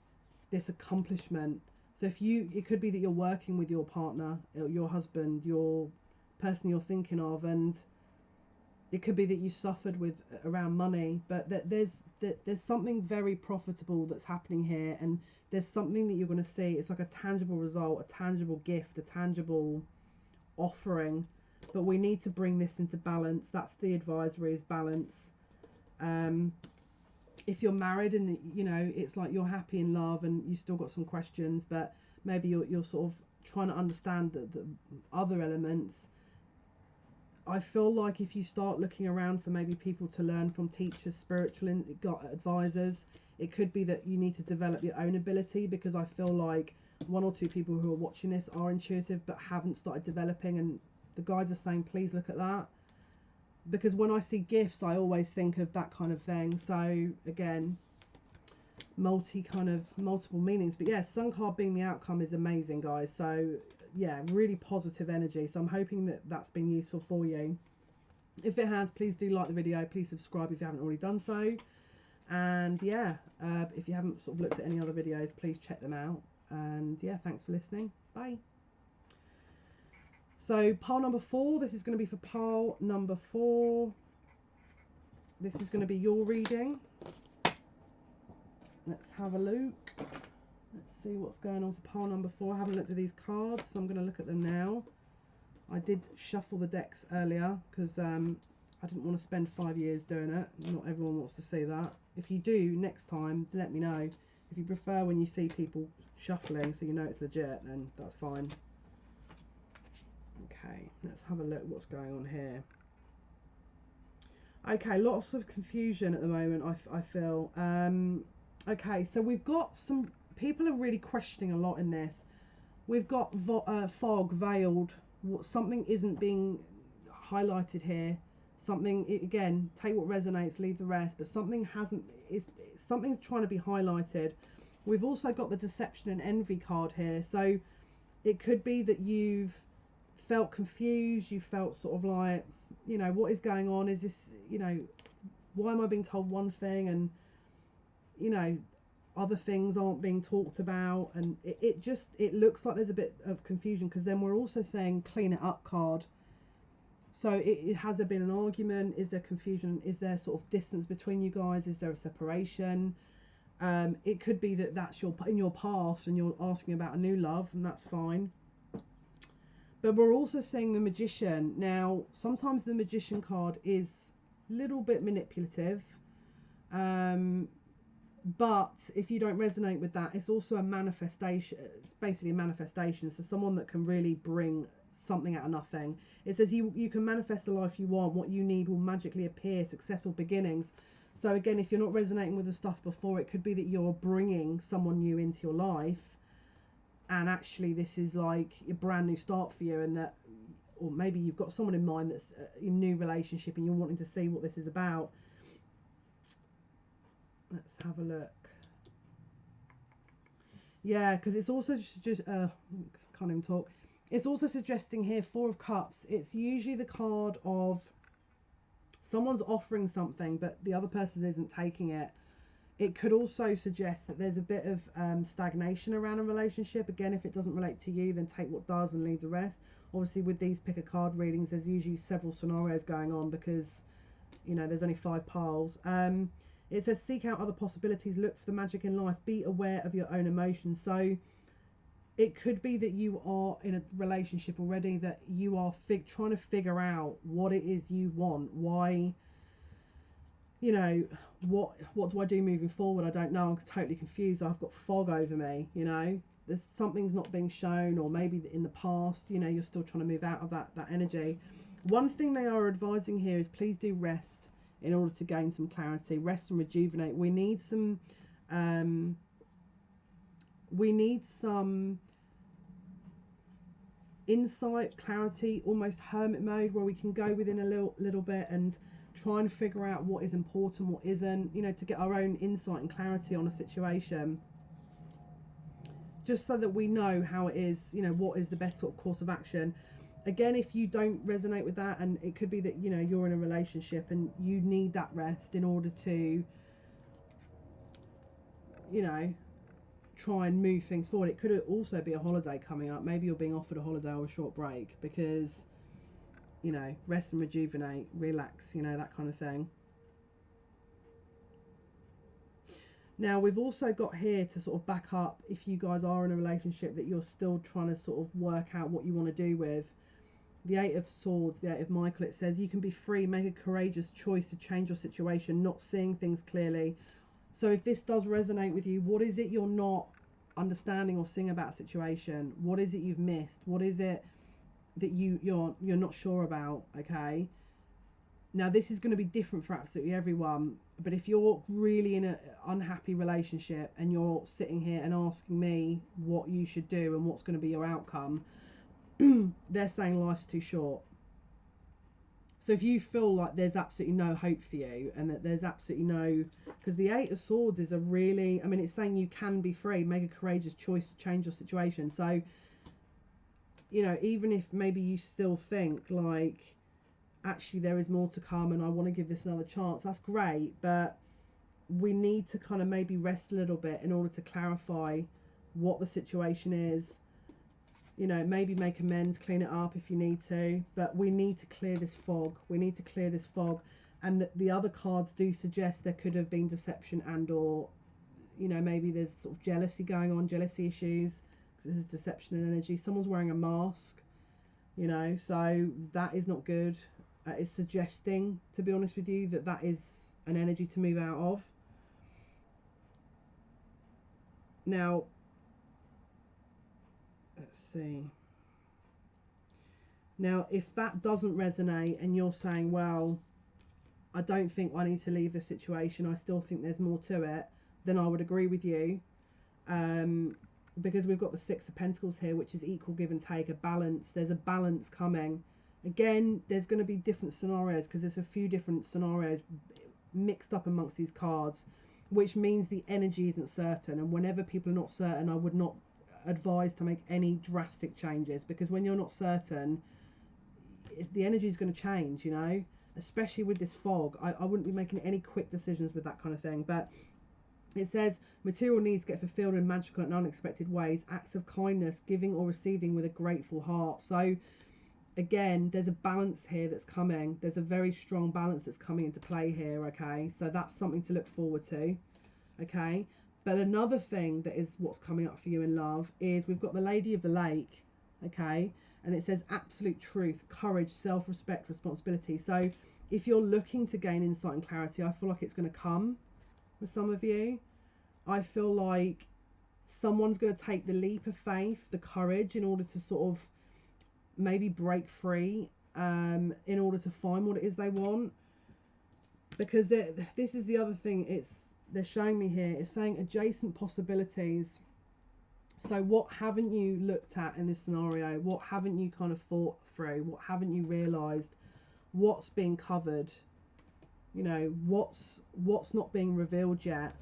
this accomplishment. So if you, it could be that you're working with your partner, your husband, your person you're thinking of, and it could be that you suffered with around money, but that there's something very profitable that's happening here, and there's something that you're going to see. It's like a tangible result, a tangible gift, a tangible offering. But we need to bring this into balance. That's the advisory, is balance. If you're married and you know it's like you're happy in love and you still got some questions, but maybe you're sort of trying to understand the other elements. I feel like if you start looking around for maybe people to learn from, teachers, spiritual advisors, it could be that you need to develop your own ability, because I feel like 1 or 2 people who are watching this are intuitive but haven't started developing, and the guides are saying please look at that, because when I see gifts I always think of that kind of thing. So again, multiple meanings, but yeah, Sun card being the outcome is amazing, guys. So yeah, really positive energy. So I'm hoping that that's been useful for you. If it has, please do like the video, please subscribe if you haven't already done so, and yeah, if you haven't sort of looked at any other videos, please check them out. And yeah, thanks for listening. Bye. So pile number 4, this is going to be for pile number 4. This is going to be your reading. Let's have a look. Let's see what's going on for pile number 4. I haven't looked at these cards, so I'm going to look at them now. I did shuffle the decks earlier because I didn't want to spend 5 years doing it. Not everyone wants to see that. If you do next time, let me know. If you prefer when you see people shuffling so you know it's legit, then that's fine. Okay, let's have a look what's going on here. Okay, lots of confusion at the moment, I feel. Okay, so we've got some people are really questioning a lot in this. We've got fog, veiled. Something isn't being highlighted here. Something, again, take what resonates, leave the rest. But something hasn't. Something's trying to be highlighted. We've also got the deception and envy card here. So it could be that you've felt confused. You felt sort of like, you know, what is going on? Is this, you know, why am I being told one thing and, you know, other things aren't being talked about? And it looks like there's a bit of confusion, because then we're also saying clean it up card. So has there been an argument? Is there confusion? Is there sort of distance between you guys? Is there a separation? It could be that that's in your past and you're asking about a new love, and that's fine. But we're also saying the Magician. Now, sometimes the Magician card is a little bit manipulative. But if you don't resonate with that, it's also a manifestation. It's basically a manifestation. So someone that can really bring something out of nothing. It says you can manifest the life you want. What you need will magically appear. Successful beginnings. So again, if you're not resonating with the stuff before, it could be that you're bringing someone new into your life, and actually this is like a brand new start for you, and that, or maybe you've got someone in mind that's a new relationship and you're wanting to see what this is about. Let's have a look. Yeah, because it's also just can't even talk. It's also suggesting here 4 of Cups. It's usually the card of someone's offering something but the other person isn't taking it. It could also suggest that there's a bit of stagnation around a relationship. Again, if it doesn't relate to you, then take what does and leave the rest. Obviously, with these pick a card readings, there's usually several scenarios going on, because, you know, there's only 5 piles. It says seek out other possibilities, look for the magic in life, be aware of your own emotions. So it could be that you are in a relationship already, that you are trying to figure out what it is you want. Why, you know, what do I do moving forward? I don't know. I'm totally confused. I've got fog over me, you know. There's something's not being shown, or maybe in the past, you know, you're still trying to move out of that energy. One thing they are advising here is please do rest in order to gain some clarity. Rest and rejuvenate. We need some insight, clarity, almost hermit mode, where we can go within a little bit and try and figure out what is important, what isn't, you know, to get our own insight and clarity on a situation, just so that we know how it is, you know, what is the best sort of course of action. Again, if you don't resonate with that, and it could be that, you know, you're in a relationship and you need that rest in order to, you know, try and move things forward. It could also be a holiday coming up. Maybe you're being offered a holiday or a short break because, you know, rest and rejuvenate, relax, you know, that kind of thing. Now, we've also got here to sort of back up, if you guys are in a relationship that you're still trying to sort of work out what you want to do with. The Eight of Swords, the Eight of Michael, it says you can be free, make a courageous choice to change your situation, not seeing things clearly. So if this does resonate with you, what is it you're not understanding or seeing about a situation? What is it you've missed? What is it that you're not sure about? Okay. Now, this is going to be different for absolutely everyone, but if you're really in an unhappy relationship and you're sitting here and asking me what you should do and what's going to be your outcome, they're saying life's too short. So if you feel like there's absolutely no hope for you and that there's absolutely no, because the Eight of Swords is a really, I mean, it's saying you can be free, make a courageous choice to change your situation. So, you know, even if maybe you still think like, actually there is more to come and I want to give this another chance, that's great, but we need to kind of maybe rest a little bit in order to clarify what the situation is. You know, maybe make amends, clean it up if you need to, but we need to clear this fog. We need to clear this fog. And the other cards do suggest there could have been deception and or, you know, maybe there's sort of jealousy going on, jealousy issues, because this is deception and energy. Someone's wearing a mask, you know, so that is not good. It's suggesting, to be honest with you, that that is an energy to move out of. Now, let's see. Now, if that doesn't resonate and you're saying, well, I don't think I need to leave the situation, I still think there's more to it, then I would agree with you. Because we've got the Six of Pentacles here, which is equal give and take, a balance. There's a balance coming. Again, there's going to be different scenarios because there's a few different scenarios mixed up amongst these cards, which means the energy isn't certain. And whenever people are not certain, I would not advise to make any drastic changes, because when you're not certain, the energy is going to change, you know, especially with this fog. I wouldn't be making any quick decisions with that kind of thing. But it says material needs get fulfilled in magical and unexpected ways, acts of kindness, giving or receiving with a grateful heart. So again, there's a balance here that's coming. There's a very strong balance that's coming into play here, okay? So that's something to look forward to, okay? But another thing that is what's coming up for you in love is we've got the Lady of the Lake, okay? And it says absolute truth, courage, self-respect, responsibility. So if you're looking to gain insight and clarity, I feel like it's going to come with some of you. I feel like someone's going to take the leap of faith, the courage, in order to sort of maybe break free, in order to find what it is they want. Because this is the other thing they're showing me here. It's saying adjacent possibilities. So what haven't you looked at in this scenario? What haven't you kind of thought through? What haven't you realised? What's being covered? You know, what's not being revealed yet?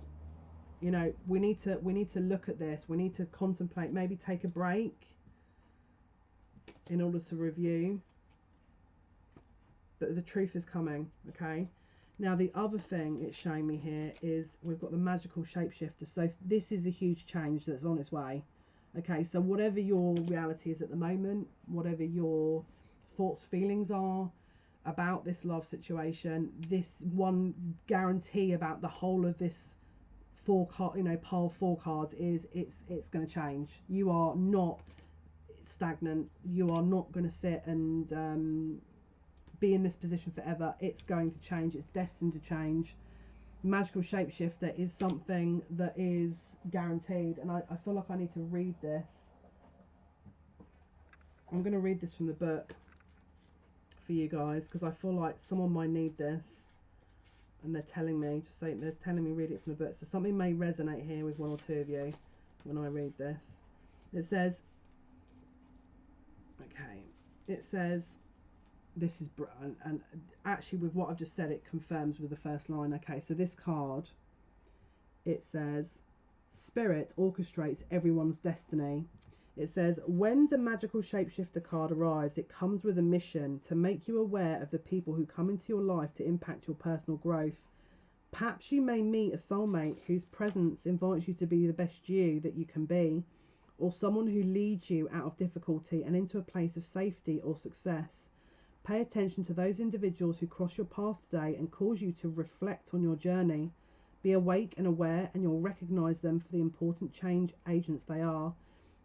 You know, we need to look at this. We need to contemplate, maybe take a break in order to review. But the truth is coming, okay? Now, the other thing it's showing me here is we've got the magical shapeshifter. So this is a huge change that's on its way. Okay, so whatever your reality is at the moment, whatever your thoughts, feelings are about this love situation, this one guarantee about the whole of this pile 4 cards is it's going to change. You are not stagnant. You are not going to sit and be in this position forever. It's going to change. It's destined to change. Magical shapeshifter is something that is guaranteed, and I feel like I need to read this. I'm going to read this from the book for you guys because I feel like someone might need this, and they're telling me read it from the book. So something may resonate here with one or two of you when I read this. It says, okay, it says, this is, and actually with what I've just said, it confirms with the first line. Okay, so this card, it says, Spirit orchestrates everyone's destiny. It says, when the magical shapeshifter card arrives, it comes with a mission to make you aware of the people who come into your life to impact your personal growth. Perhaps you may meet a soulmate whose presence invites you to be the best you that you can be, or someone who leads you out of difficulty and into a place of safety or success. Pay attention to those individuals who cross your path today and cause you to reflect on your journey. Be awake and aware, and you'll recognize them for the important change agents they are.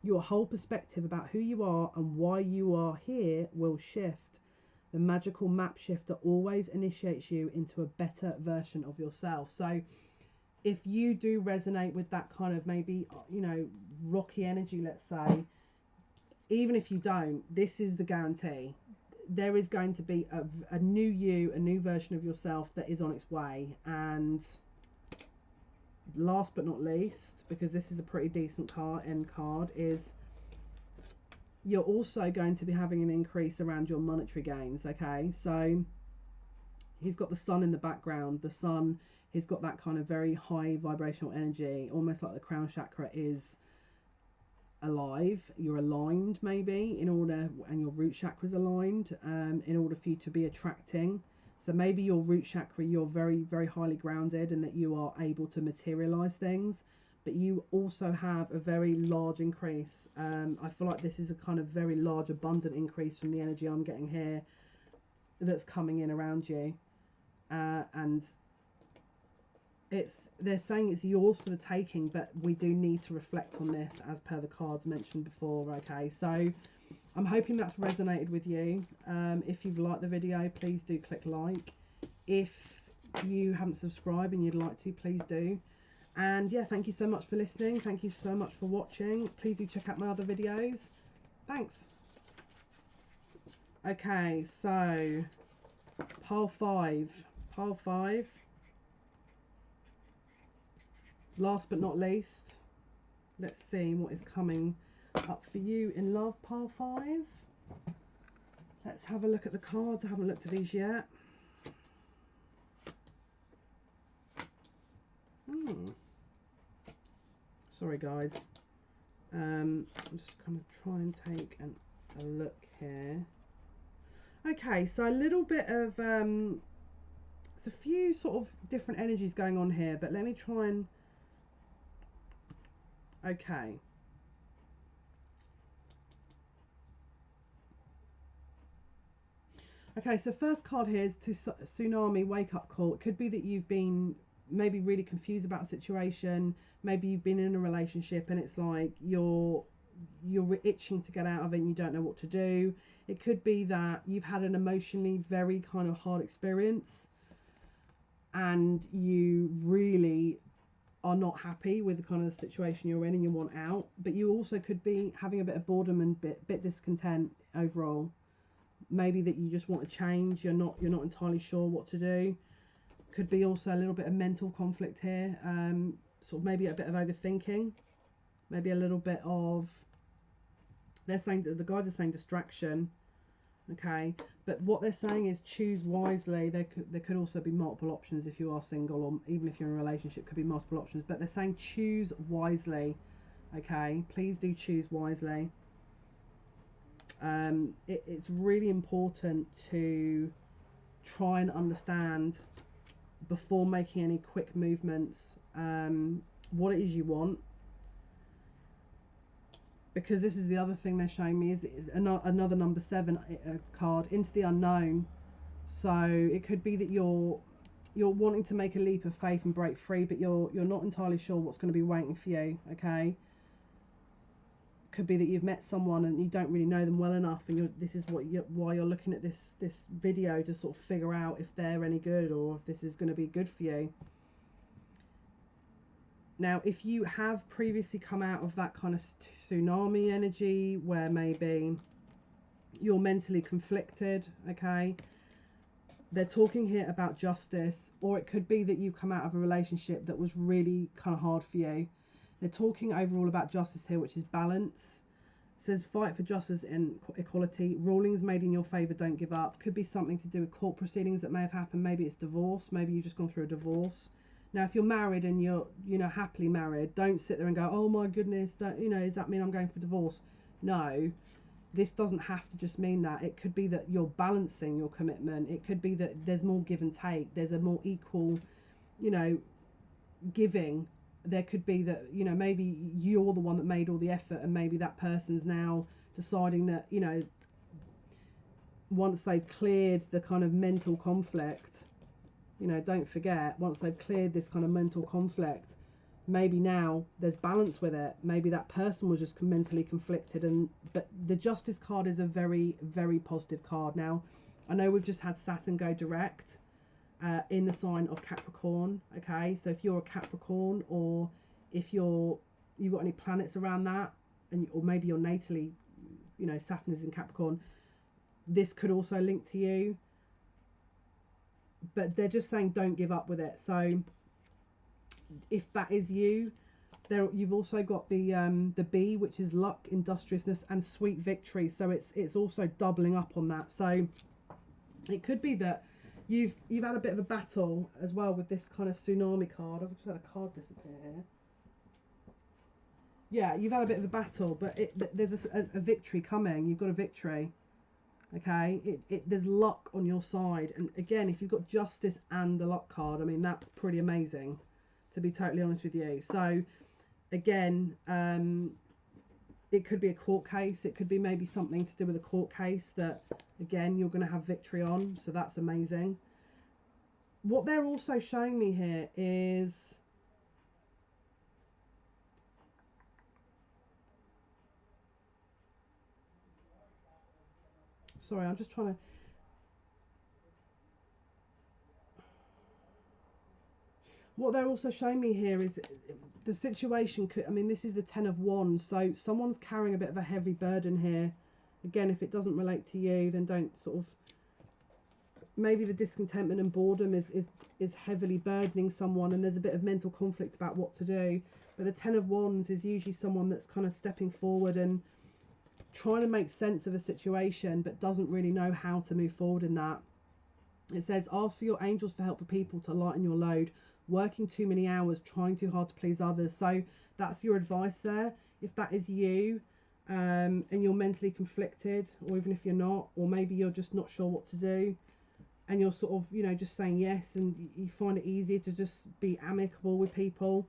Your whole perspective about who you are and why you are here will shift. The magical map shifter always initiates you into a better version of yourself. So if you do resonate with that kind of maybe, you know, rocky energy, let's say, even if you don't, this is the guarantee. There is going to be a new you, a new version of yourself that is on its way. And last but not least, because this is a pretty decent end card, is you're also going to be having an increase around your monetary gains. Okay, so he's got the sun in the background. The sun, he's got that kind of very high vibrational energy, almost like the crown chakra is alive. You're aligned maybe in order, and your root chakra is aligned in order for you to be attracting. So maybe your root chakra, you're very, very highly grounded and that you are able to materialize things, but you also have a very large increase. I feel like this is a kind of very large, abundant increase from the energy I'm getting here that's coming in around you. And they're saying it's yours for the taking, but we do need to reflect on this as per the cards mentioned before. Okay, so I'm hoping that's resonated with you. If you've liked the video, please do click like. If you haven't subscribed and you'd like to, please do. And yeah, thank you so much for listening. Thank you so much for watching. Please do check out my other videos. Thanks. Okay, so pile 5. Pile 5. Last but not least, let's see what is coming up for you in love, pile 5. Let's have a look at the cards. I haven't looked at these yet. Sorry guys, I'm just going to try and take a look here. Okay, so a little bit of it's a few sort of different energies going on here, but let me try and okay. Okay, so first card here is to tsunami wake up call. It could be that you've been maybe really confused about a situation. Maybe you've been in a relationship and it's like you're itching to get out of it and you don't know what to do. It could be that you've had an emotionally very kind of hard experience and you really are not happy with the kind of situation you're in and you want out. But you also could be having a bit of boredom and bit discontent overall. Maybe that you just want to change. You're not entirely sure what to do. Could be also a little bit of mental conflict here, sort of maybe a bit of overthinking, maybe a little bit of, they're saying, the guys are saying distraction, okay, but what they're saying is choose wisely. There could also be multiple options if you are single, or even if you're in a relationship, could be multiple options, but they're saying choose wisely, okay, please do choose wisely. It's really important to try and understand before making any quick movements what it is you want, because this is the other thing they're showing me is another number 7 card, into the unknown. So it could be that you're wanting to make a leap of faith and break free, but you're not entirely sure what's going to be waiting for you. Okay, could be that you've met someone and you don't really know them well enough, and this is why you're looking at this video, to sort of figure out if they're any good or if this is going to be good for you. Now, if you have previously come out of that kind of tsunami energy where maybe you're mentally conflicted, okay, they're talking here about justice, or it could be that you come out of a relationship that was really kind of hard for you. They're talking overall about justice here, which is balance. It says fight for justice and equality. Rulings made in your favour, don't give up. Could be something to do with court proceedings that may have happened. Maybe it's divorce. Maybe you've just gone through a divorce. Now, if you're married and you're happily married, don't sit there and go, oh my goodness, does that mean I'm going for divorce? no, this doesn't have to just mean that. It could be that you're balancing your commitment. It could be that there's more give and take. There's a more equal, you know, giving. There could be that, you know, maybe you're the one that made all the effort, and maybe that person's now deciding that, you know, once they've cleared the kind of mental conflict, you know, don't forget, once they've cleared this kind of mental conflict, maybe now there's balance with it. Maybe that person was just mentally conflicted. But the Justice card is a very, very positive card. Now, I know we've just had Saturn go direct in the sign of Capricorn. Okay, so if you're a Capricorn, or if you've got any planets around that, or maybe you're natally, you know, Saturn is in Capricorn, this could also link to you. But they're just saying don't give up with it. So if that is you, there you've also got the B, which is luck, industriousness, and sweet victory. So it's also doubling up on that. So it could be that you've had a bit of a battle as well with this kind of tsunami card. I've just had a card disappear here. Yeah, you've had a bit of a battle, but there's a victory coming. You've got a victory. Okay, there's luck on your side. And again, if you've got Justice and the luck card, I mean, that's pretty amazing, to be totally honest with you. So again, it could be a court case. It could be maybe something to do with a court case that, again, you're going to have victory on. So that's amazing. What they're also showing me here is, sorry, I'm just trying to, what they're also showing me here is the situation could, I mean, this is the Ten of Wands, so someone's carrying a bit of a heavy burden here. Again, if it doesn't relate to you, then don't sort of, maybe the discontentment and boredom is heavily burdening someone, and there's a bit of mental conflict about what to do. But the Ten of Wands is usually someone that's kind of stepping forward and trying to make sense of a situation, but doesn't really know how to move forward in that. It says, ask for your angels for help for people to lighten your load. Working too many hours, trying too hard to please others. So that's your advice there. If that is you, and you're mentally conflicted, or even if you're not, or maybe you're just not sure what to do, and you're sort of, you know, just saying yes, and you find it easier to just be amicable with people,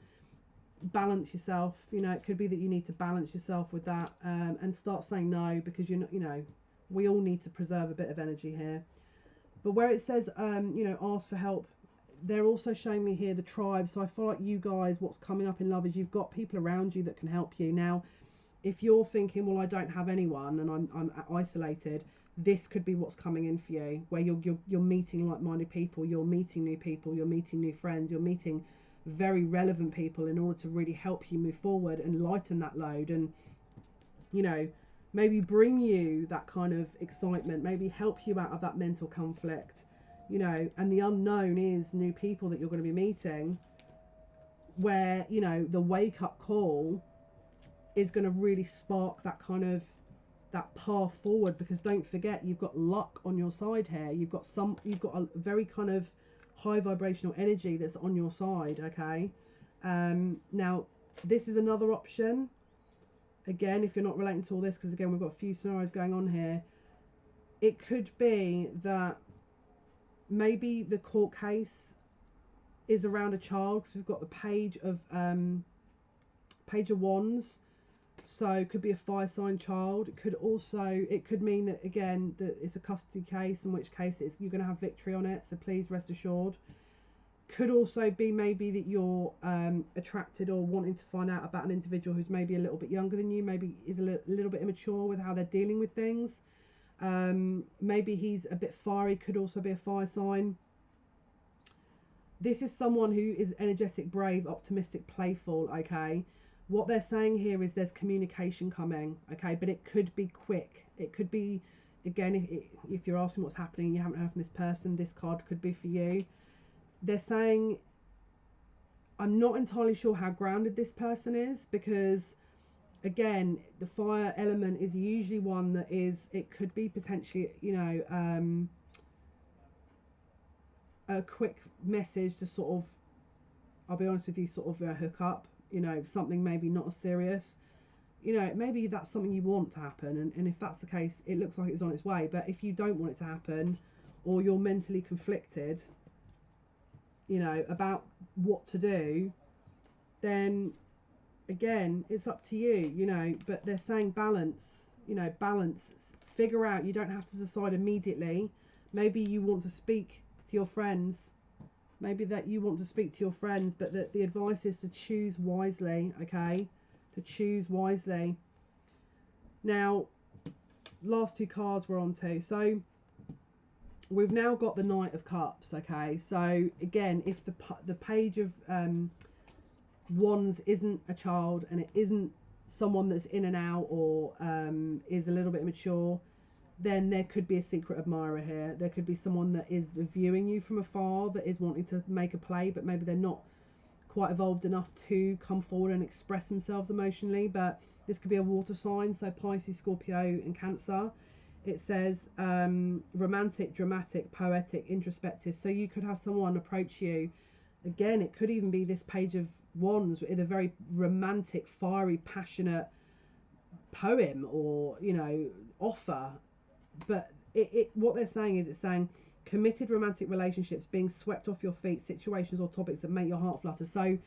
balance yourself. You know, it could be that you need to balance yourself with that, and start saying no, because you're not, you know, we all need to preserve a bit of energy here. But where it says, you know, ask for help, they're also showing me here the tribe. So I feel like you guys, what's coming up in love is you've got people around you that can help you. Now, if you're thinking, well, I don't have anyone and I'm isolated, this could be what's coming in for you, where you're meeting like-minded people, you're meeting new people, you're meeting new friends, you're meeting very relevant people in order to really help you move forward and lighten that load, and, you know, maybe bring you that kind of excitement, maybe help you out of that mental conflict, you know. And the unknown is new people that you're going to be meeting, where, you know, the wake-up call is going to really spark that kind of, that path forward. Because don't forget, you've got luck on your side here. You've got a very kind of high vibrational energy that's on your side. Okay, now this is another option. Again, if you're not relating to all this, because again, we've got a few scenarios going on here. It could be that maybe the court case is around a child, because we've got the Page of Wands. So it could be a fire sign child. It could mean that, again, that it's a custody case, in which case you're going to have victory on it. So please rest assured. Could also be maybe that you're attracted or wanting to find out about an individual who's maybe a little bit younger than you, maybe is a little bit immature with how they're dealing with things. Maybe he's a bit fiery, could also be a fire sign. This is someone who is energetic, brave, optimistic, playful. Okay, what they're saying here is there's communication coming. Okay, but it could be quick. It could be, again, if you're asking what's happening and you haven't heard from this person, this card could be for you. They're saying, I'm not entirely sure how grounded this person is, because again, the fire element is usually one that is, it could be potentially, you know, a quick message to sort of, I'll be honest with you, sort of hook up, you know, something maybe not as serious. you know, maybe that's something you want to happen, and if that's the case, it looks like it's on its way. But if you don't want it to happen, or you're mentally conflicted, you know, about what to do, then again, it's up to you, you know. But they're saying balance, you know, balance, figure out. You don't have to decide immediately. Maybe you want to speak to your friends, maybe that you want to speak to your friends, but that the advice is to choose wisely, okay? To choose wisely. Now, last two cards we're on to. So we've now got the Knight of Cups, okay? So again, if the Page of Wands isn't a child, and it isn't someone that's in and out, or is a little bit immature, then there could be a secret admirer here. There could be someone that is viewing you from afar, that is wanting to make a play, but maybe they're not quite evolved enough to come forward and express themselves emotionally. But this could be a water sign, so Pisces, Scorpio and Cancer. It says romantic, dramatic, poetic, introspective. So you could have someone approach you. Again, it could even be this Page of Wands in a very romantic, fiery, passionate poem, or, you know, offer. But what they're saying is, it's saying committed romantic relationships, being swept off your feet, situations or topics that make your heart flutter. So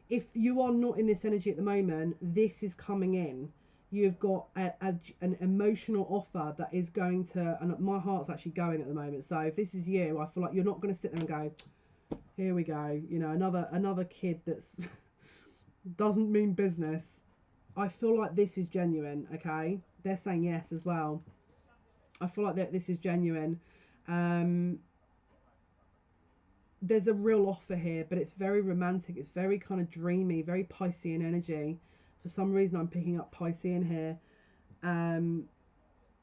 if you are not in this energy at the moment, this is coming in. You've got an emotional offer that is going to, and my heart's actually going at the moment. So if this is you, I feel like you're not going to sit there and go, here we go, you know, another kid that's doesn't mean business. I feel like this is genuine, okay? They're saying yes as well. I feel like that this is genuine. There's a real offer here, but it's very romantic. It's very kind of dreamy, very Piscean energy. For some reason, I'm picking up Piscean here. And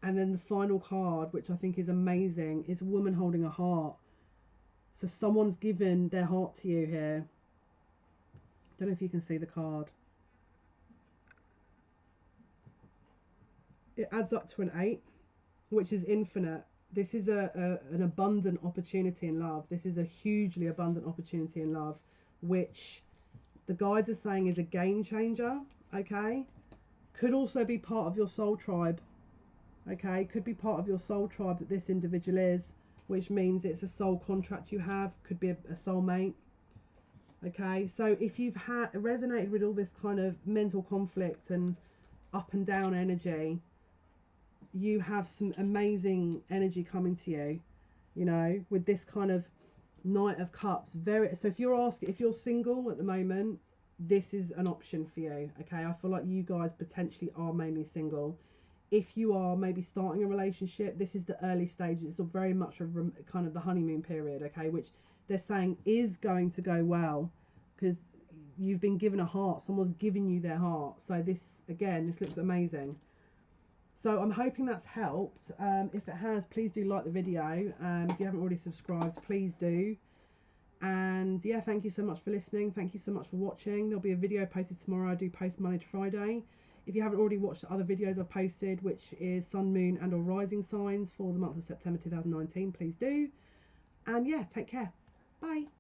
then the final card, which I think is amazing, is a woman holding a heart. So someone's given their heart to you here. Don't know if you can see the card. It adds up to an 8, which is infinite. This is an abundant opportunity in love. This is a hugely abundant opportunity in love, which the guides are saying is a game changer, okay? Could also be part of your soul tribe, okay? Could be part of your soul tribe that this individual is, which means it's a soul contract you have. Could be a soulmate, okay? So if you've resonated with all this kind of mental conflict and up and down energy, you have some amazing energy coming to you, you know, with this kind of Knight of Cups. So if you're single at the moment, this is an option for you, okay? I feel like you guys potentially are mainly single. If you are maybe starting a relationship, this is the early stages. It's very much a kind of the honeymoon period, okay, which they're saying is going to go well, because you've been given a heart. Someone's given you their heart. So this, again, this looks amazing. So I'm hoping that's helped. If it has, please do like the video. If you haven't already subscribed, please do. And yeah, thank you so much for listening. Thank you so much for watching. There'll be a video posted tomorrow. I do post Monday to Friday. If you haven't already watched the other videos I've posted, which is sun, moon and or rising signs for the month of September 2019, please do. And yeah, take care. Bye.